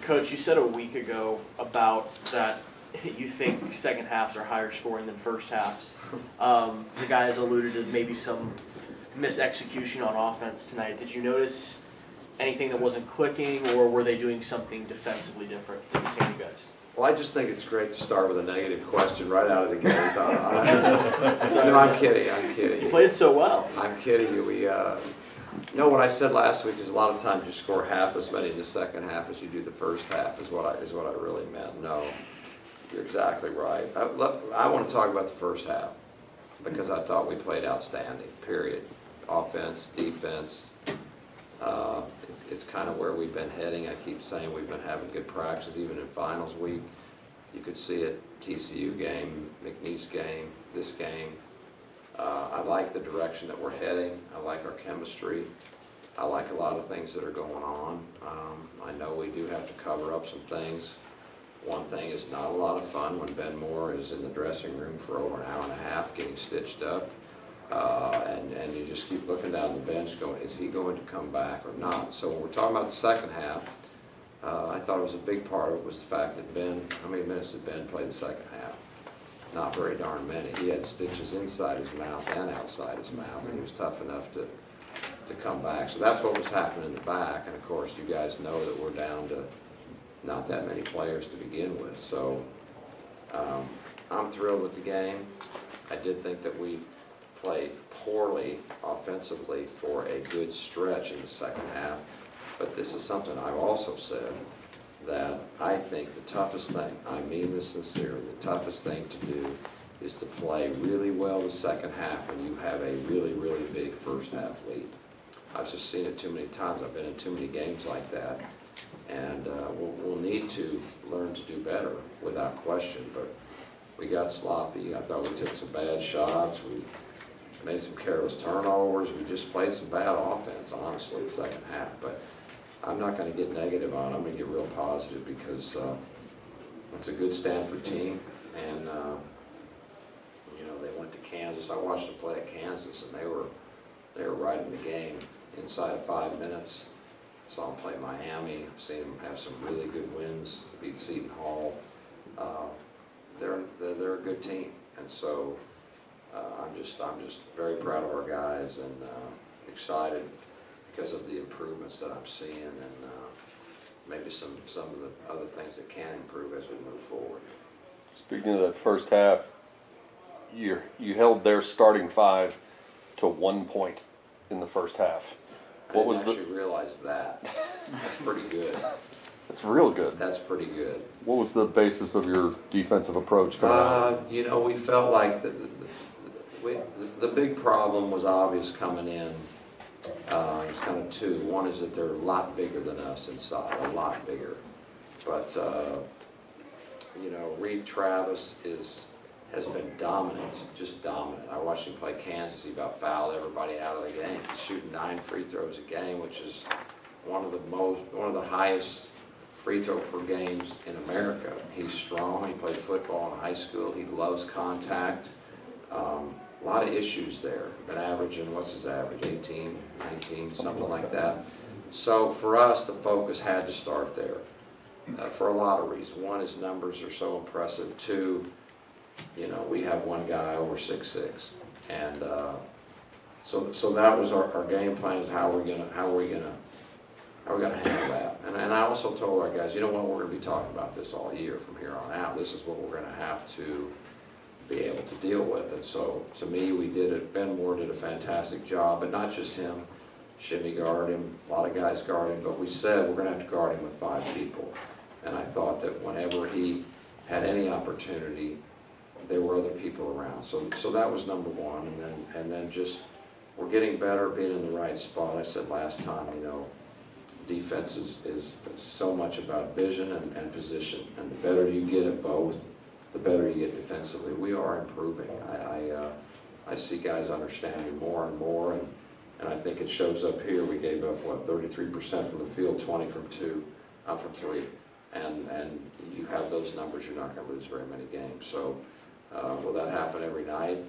Coach, you said a week ago about that you think second halves are higher scoring than first halves. The guys alluded to maybe some misexecution on offense tonight. Did you notice anything that wasn't clicking, or were they doing something defensively different to contain you guys? Well, I just think it's great to start with a negative question right out of the gate. No, I'm kidding. You played so well. I'm kidding you. You know what I said last week is a lot of times you score half as many in the second half as you do the first half is what I really meant. No, you're exactly right. I want to talk about the first half because I thought we played outstanding, period. Offense, defense. It's kind of where we've been heading. I keep saying we've been having good practice, even in finals week. You could see it, TCU game, McNeese game, this game. I like the direction that we're heading. I like our chemistry. I like a lot of things that are going on. I know we do have to cover up some things. One thing is not a lot of fun when Ben Moore is in the dressing room for over an hour and a half getting stitched up. And you just keep looking down the bench going, is he going to come back or not? So when we're talking about the second half, I thought it was a big part of it was the fact that Ben, how many minutes did Ben play the second half? Not very darn many. He had stitches inside his mouth and outside his mouth, and he was tough enough to come back. So that's what was happening in the back, and of course you guys know that we're down to not that many players to begin with. So I'm thrilled with the game. I did think that we played poorly offensively for a good stretch in the second half, but this is something I've also said, that I think the toughest thing, I mean this sincerely, the toughest thing to do is to play really well the second half when you have a really, really big first half lead. I've just seen it too many times. I've been in too many games like that, and we'll need to learn to do better without question, but we got sloppy. I thought we took some bad shots. We made some careless turnovers. We just played some bad offense, honestly, the second half. But I'm not going to get negative on it. I'm going to get real positive because it's a good Stanford team, and you know, they went to Kansas. I watched them play at Kansas, and they were right in the game inside of 5 minutes. Saw them play Miami. I've seen them have some really good wins. Beat Seton Hall. They're a good team, and so I'm just very proud of our guys and excited because of the improvements that I'm seeing, and maybe some of the other things that can improve as we move forward. Speaking of that first half, you held their starting five to 1 point in the first half. I didn't actually realize that. That's pretty good. That's real good. That's pretty good. What was the basis of your defensive approach coming out? You know, we felt like the big problem was obvious coming in. It was kind of two. One is that they're a lot bigger than us inside, a lot bigger. But you know, Reed Travis has been dominant, just dominant. I watched him play Kansas. He about fouled everybody out of the game. He's shooting 9 free throws a game, which is one of the highest free throw per games in America. He's strong. He played football in high school. He loves contact. A lot of issues there. Been averaging, what's his average, 18, 19, something like that. So for us, the focus had to start there for a lot of reasons. One, his numbers are so impressive. Two, you know, we have one guy over 6'6", and so that was our game plan. Is how are we gonna handle that? And I also told our guys, you know what, we're gonna be talking about this all year from here on out. This is what we're gonna have to be able to deal with. And so to me, we did it. Ben Moore did a fantastic job, but not just him. Shimmy guarded him, a lot of guys guarded him, but we said we're gonna have to guard him with 5 people. And I thought that whenever he had any opportunity, there were other people around. So that was number one. And then just we're getting better, being in the right spot. I said last time, you know, defense is so much about vision and position. And the better you get at both, the better you get defensively. We are improving. I see guys understanding more and more, and I think it shows up here. We gave up, what, 33% from the field, 20 from 2, from 3. And you have those numbers, you're not going to lose very many games. So will that happen every night?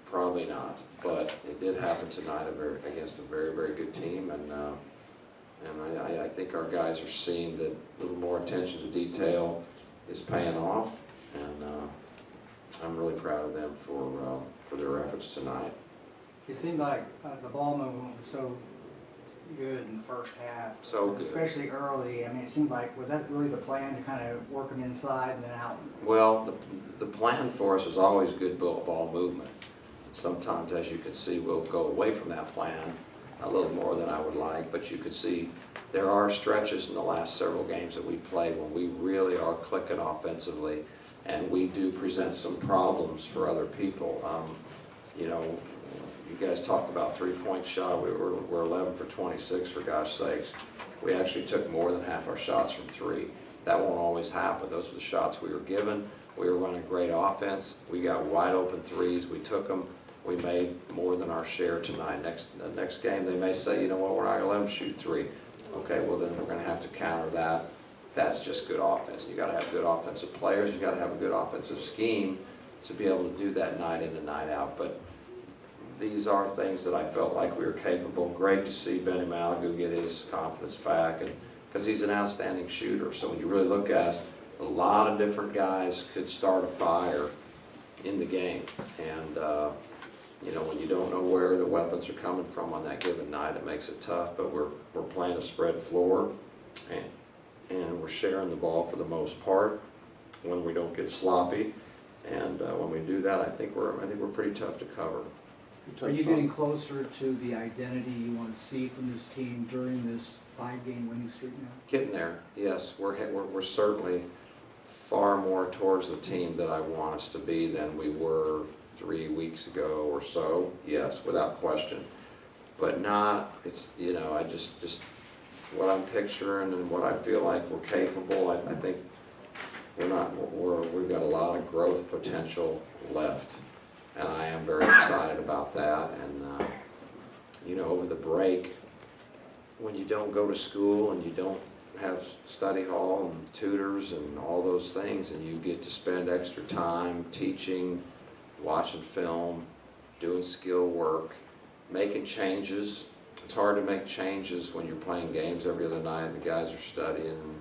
Probably not. But it did happen tonight against a very, very good team, and I think our guys are seeing that a little more attention to detail is paying off, and I'm really proud of them for their efforts tonight. It seemed like the ball movement was so good in the first half. So good. Especially early. I mean, it seemed like, was that really the plan to kind of work them inside and then out? Well, the plan for us is always good ball movement. Sometimes, as you can see, we'll go away from that plan a little more than I would like, but you could see there are stretches in the last several games that we played when we really are clicking offensively, and we do present some problems for other people. You know, you guys talk about three-point shot. We're 11 for 26, for gosh sakes. We actually took more than half our shots from three. That won't always happen. Those were the shots we were given. We were running great offense. We got wide open threes. We took them. We made more than our share tonight. Next game, they may say, you know what, we're not going to let them shoot three. Okay, well then we're going to have to counter that. That's just good offense. You got to have good offensive players. You got to have a good offensive scheme to be able to do that night in and night out. But these are things that I felt like we were capable. Great to see Benny Malagu get his confidence back, and because he's an outstanding shooter. So when you really look at it, a lot of different guys could start a fire in the game. And you know, when you don't know where the weapons are coming from on that given night, it makes it tough. But we're playing a spread floor, and we're sharing the ball for the most part when we don't get sloppy. And when we do that, I think we're pretty tough to cover. Are you getting closer to the identity you want to see from this team during this 5-game winning streak now? Getting there, yes. We're certainly far more towards the team that I want us to be than we were 3 weeks ago or so. Yes, without question. But not, it's, you know, I just what I'm picturing and what I feel like we're capable, I think we've got a lot of growth potential left. And I am very excited about that. And, you know, over the break, when you don't go to school and you don't have study hall and tutors and all those things, and you get to spend extra time teaching, watching film, doing skill work, making changes. It's hard to make changes when you're playing games every other night and the guys are studying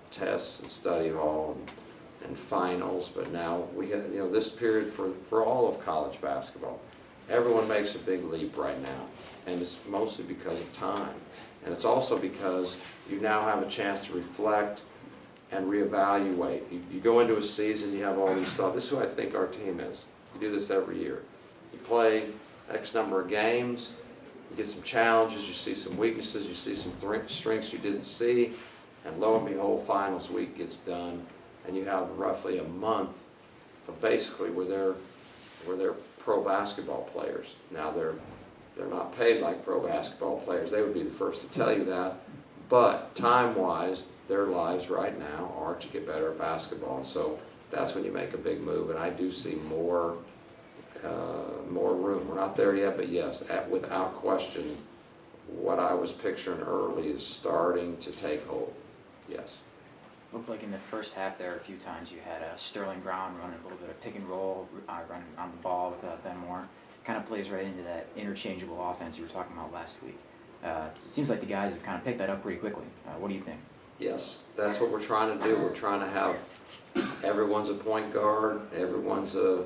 tests and study hall and finals. But now we got, you know, this period for all of college basketball, everyone makes a big leap right now, and it's mostly because of time, and it's also because you now have a chance to reflect and reevaluate. You go into a season, you have all these thoughts. This is who I think our team is. You do this every year. You play X number of games, you get some challenges, you see some weaknesses, you see some strengths you didn't see, and lo and behold, finals week gets done, and you have roughly a month of basically where they're pro basketball players. Now they're not paid like pro basketball players. They would be the first to tell you that. But time-wise, their lives right now are to get better at basketball. So that's when you make a big move, and I do see more room. We're not there yet, but yes, without question, what I was picturing early is starting to take hold. Yes. Looked like in the first half there, a few times you had Sterling Brown running a little bit of pick and roll, running on the ball with Ben Moore. Kind of plays right into that interchangeable offense you were talking about last week. Seems like the guys have kind of picked that up pretty quickly. What do you think? Yes, that's what we're trying to do. We're trying to have everyone's a point guard, everyone's a,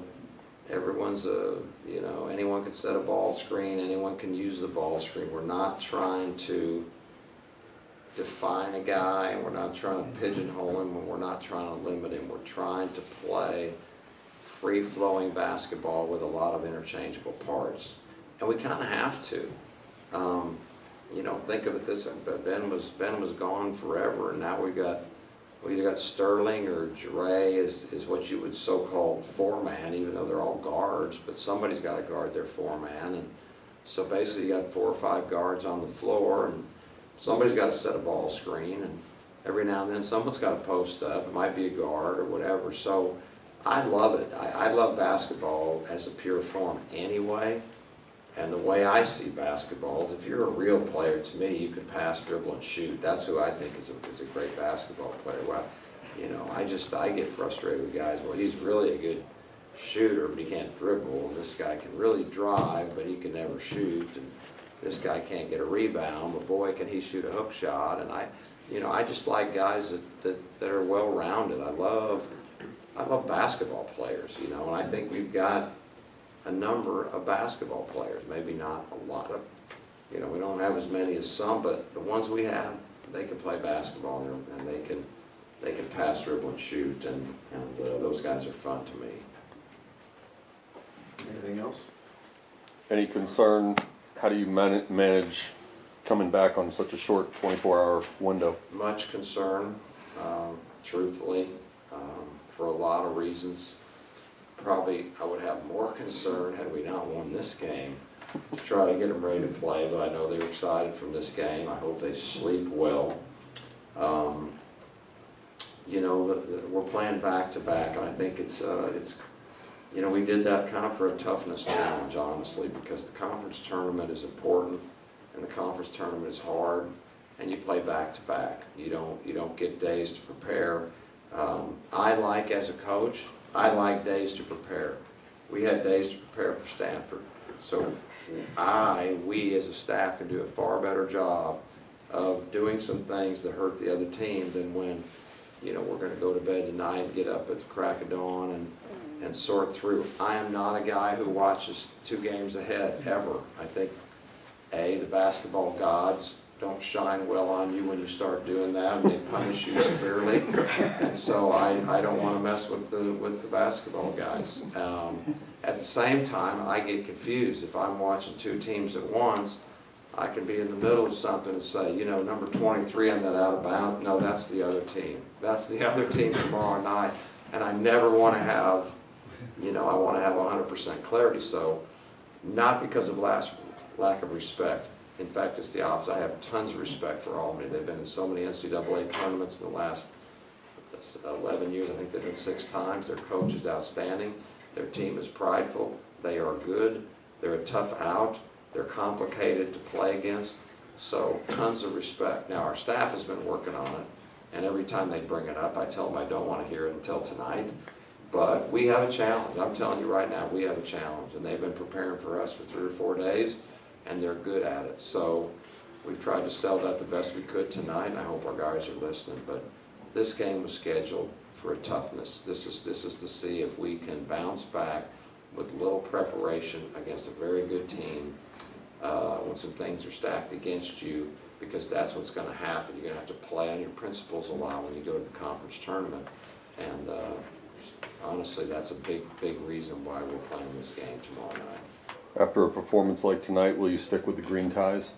you know, anyone can set a ball screen, anyone can use the ball screen. We're not trying to define a guy, and we're not trying to pigeonhole him, and we're not trying to limit him. We're trying to play free-flowing basketball with a lot of interchangeable parts, and we kind of have to. You know, think of it this way: Ben was gone forever, and now we either got Sterling or Dre is what you would so-called four-man, even though they're all guards, but somebody's got to guard their four-man, and so basically you got 4 or 5 guards on the floor, and somebody's got to set a ball screen, and every now and then someone's got to post up. It might be a guard or whatever. So I love it. I love basketball as a pure form anyway. And the way I see basketball is if you're a real player, to me, you can pass, dribble, and shoot. That's who I think is a great basketball player. Well, you know, I get frustrated with guys. Well, he's really a good shooter, but he can't dribble. This guy can really drive, but he can never shoot. And this guy can't get a rebound, but boy, can he shoot a hook shot. And I just like guys that are well-rounded. I love basketball players, and I think we've got a number of basketball players, maybe not a lot of, we don't have as many as some, but the ones we have, they can play basketball and they can pass, dribble, and shoot, and those guys are fun to me. Anything else? Any concern, how do you manage coming back on such a short 24-hour window? Much concern, truthfully, for a lot of reasons. Probably I would have more concern had we not won this game to try to get them ready to play, but I know they're excited from this game. I hope they sleep well. We're playing back-to-back, and I think it's we did that kind of for a toughness challenge, honestly, because the conference tournament is important, and the conference tournament is hard, and you play back-to-back. You don't get days to prepare. As a coach, I like days to prepare. We had days to prepare for Stanford, so we as a staff can do a far better job of doing some things that hurt the other team than when we're going to go to bed tonight and get up at the crack of dawn and sort through. I am not a guy who watches 2 games ahead, ever. I think, the basketball gods don't shine well on you when you start doing that, and they punish you severely. And so I don't want to mess with the basketball guys. At the same time, I get confused. If I'm watching 2 teams at once, I can be in the middle of something and say, number 23 on that out of bounds. No, that's the other team. That's the other team tomorrow night. And I never want to have, I want to have 100% clarity. So, not because of lack of respect. In fact, it's the opposite. I have tons of respect for Albany. They've been in so many NCAA tournaments in the last 11 years. I think they've been 6 times. Their coach is outstanding. Their team is prideful. They are good. They're a tough out. They're complicated to play against. So tons of respect. Now our staff has been working on it, and every time they bring it up, I tell them I don't want to hear it until tonight. But we have a challenge. I'm telling you right now, we have a challenge, and they've been preparing for us for 3 or 4 days, and they're good at it. So we've tried to sell that the best we could tonight, and I hope our guys are listening. But this game was scheduled for a toughness. This is to see if we can bounce back with little preparation against a very good team when some things are stacked against you, because that's what's going to happen. You're going to have to play on your principles a lot when you go to the conference tournament. And honestly, that's a big reason why we're playing this game tomorrow night. After a performance like tonight, will you stick with the green ties?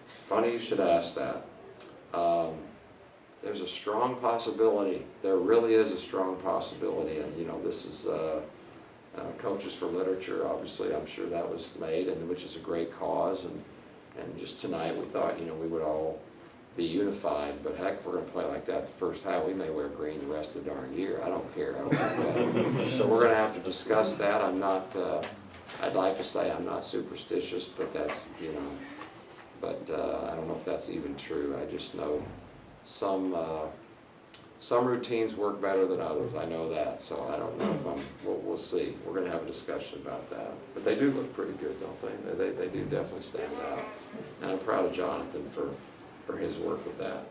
Funny you should ask that. There's a strong possibility. There really is a strong possibility. And, this is Coaches for Literature. Obviously, I'm sure that was made, and which is a great cause. And just tonight, we thought, we would all be unified. But heck, if we're going to play like that the first half, we may wear green the rest of the darn year. I don't care. So we're going to have to discuss that. I'm not, I'd like to say I'm not superstitious, but that's, but I don't know if that's even true. I just know some routines work better than others. I know that, so I don't know if we'll see. We're going to have a discussion about that. But they do look pretty good, don't they? They do definitely stand out. And I'm proud of Jonathan for his work with that.